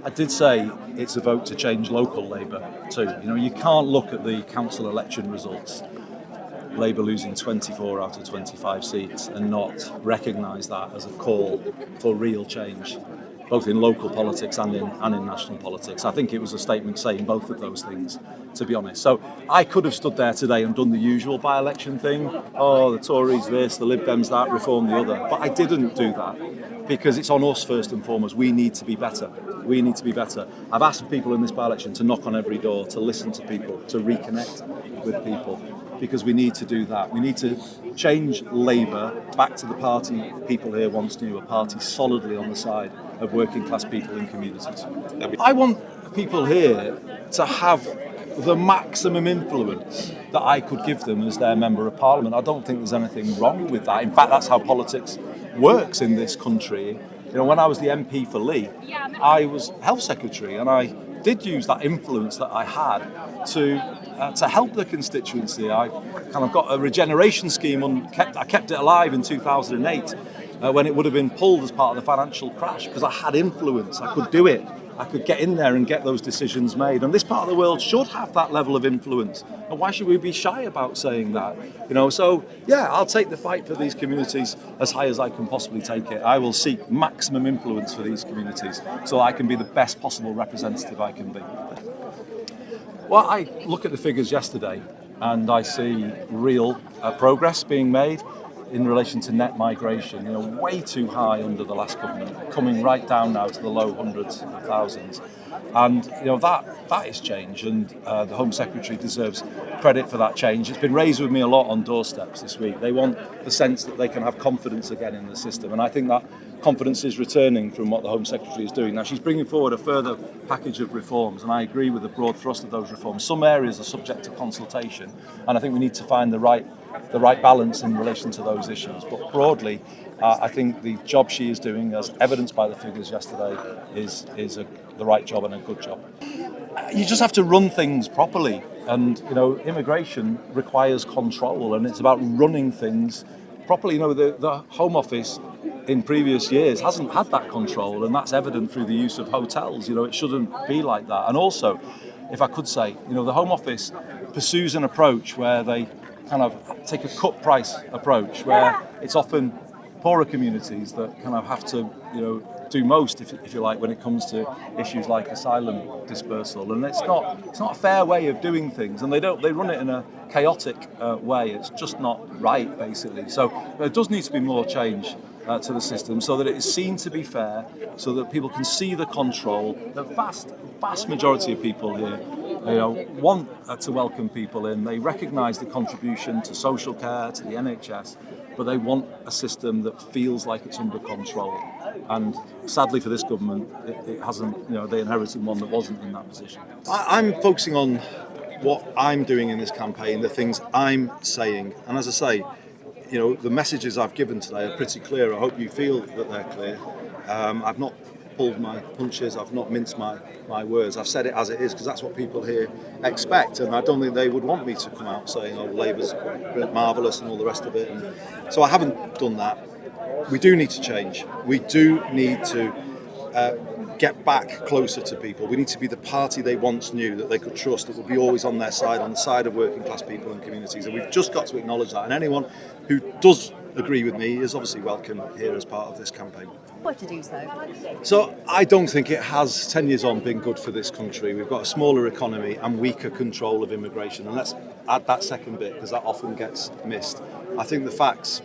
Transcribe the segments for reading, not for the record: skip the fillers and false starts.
I did say it's a vote to change local Labour too. You can't look at the council election results, Labour losing 24 out of 25 seats, and not recognise that as a call for real change, both in local politics and in national politics. I think it was a statement saying both of those things, to be honest. So I could have stood there today and done the usual by-election thing. Oh, the Tories this, the Lib Dems that, Reform the other. But I didn't do that because it's on us first and foremost. We need to be better. We need to be better. I've asked people in this by-election to knock on every door, to listen to people, to reconnect with people, because we need to do that. We need to change Labour back to the party people here once knew, a party solidly on the side of working class people in communities. I want people here to have the maximum influence that I could give them as their Member of Parliament. I don't think there's anything wrong with that. In fact, that's how politics works in this country. When I was the MP for Lee, I was Health Secretary, and I did use that influence that I had to help the constituency. I kind of got a regeneration scheme I kept it alive in 2008 when it would have been pulled as part of the financial crash, because I had influence. I could do it. I could get in there and get those decisions made. And this part of the world should have that level of influence. And why should we be shy about saying that? So yeah, I'll take the fight for these communities as high as I can possibly take it. I will seek maximum influence for these communities so I can be the best possible representative I can be. Well, I look at the figures yesterday and I see real progress being made in relation to net migration, way too high under the last government, coming right down now to the low hundreds of thousands. And that is change, and the Home Secretary deserves credit for that change. It's been raised with me a lot on doorsteps this week. They want the sense that they can have confidence again in the system, and I think that confidence is returning from what the Home Secretary is doing. Now, she's bringing forward a further package of reforms, and I agree with the broad thrust of those reforms. Some areas are subject to consultation, and I think we need to find the right balance in relation to those issues. But broadly, I think the job she is doing, as evidenced by the figures yesterday, is the right job and a good job. You just have to run things properly, and immigration requires control, and it's about running things properly. The Home Office in previous years hasn't had that control, and that's evident through the use of hotels. It shouldn't be like that. And also, if I could say, the Home Office pursues an approach where they kind of take a cut price approach, where it's often poorer communities that kind of have to do most, if you like, when it comes to issues like asylum dispersal. And it's not a fair way of doing things, and they run it in a chaotic way. It's just not right, basically. So there does need to be more change to the system, so that it is seen to be fair, so that people can see the control. The vast majority of people here want to welcome people in. They recognise the contribution to social care, to the NHS, but they want a system that feels like it's under control. And sadly for this government, it hasn't. They inherited one that wasn't in that position. I'm focusing on what I'm doing in this campaign, the things I'm saying, and as I say, the messages I've given today are pretty clear. I hope you feel that they're clear. I've not pulled my punches, I've not minced my words. I've said it as it is, because that's what people here expect, and I don't think they would want me to come out saying, oh, Labour's marvellous and all the rest of it. And so I haven't done that. We do need to change. We do need to get back closer to people. We need to be the party they once knew, that they could trust, that would be always on their side, on the side of working class people and communities. And we've just got to acknowledge that. And anyone who does agree with me is obviously welcome here as part of this campaign. What to do so? So I don't think it has, 10 years on, been good for this country. We've got a smaller economy and weaker control of immigration. And let's add that second bit, because that often gets missed. I think the facts,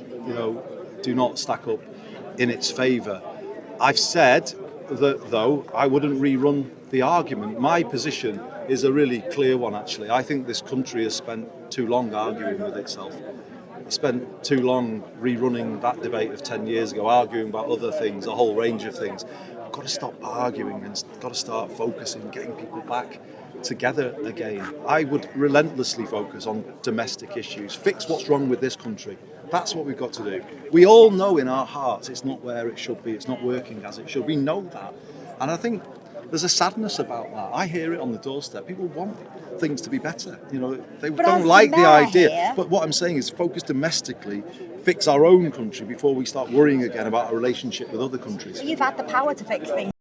do not stack up in its favour. I've said that, though, I wouldn't rerun the argument. My position is a really clear one, actually. I think this country has spent too long arguing with itself. It spent too long rerunning that debate of 10 years ago, arguing about other things, a whole range of things. We've got to stop arguing and got to start focusing, getting people back together again. I would relentlessly focus on domestic issues, fix what's wrong with this country. That's what we've got to do. We all know in our hearts it's not where it should be, it's not working as it should. We know that. And I think there's a sadness about that. I hear it on the doorstep. People want things to be better. They don't like the idea. Here. But what I'm saying is focus domestically, fix our own country before we start worrying again about our relationship with other countries. You've had the power to fix things.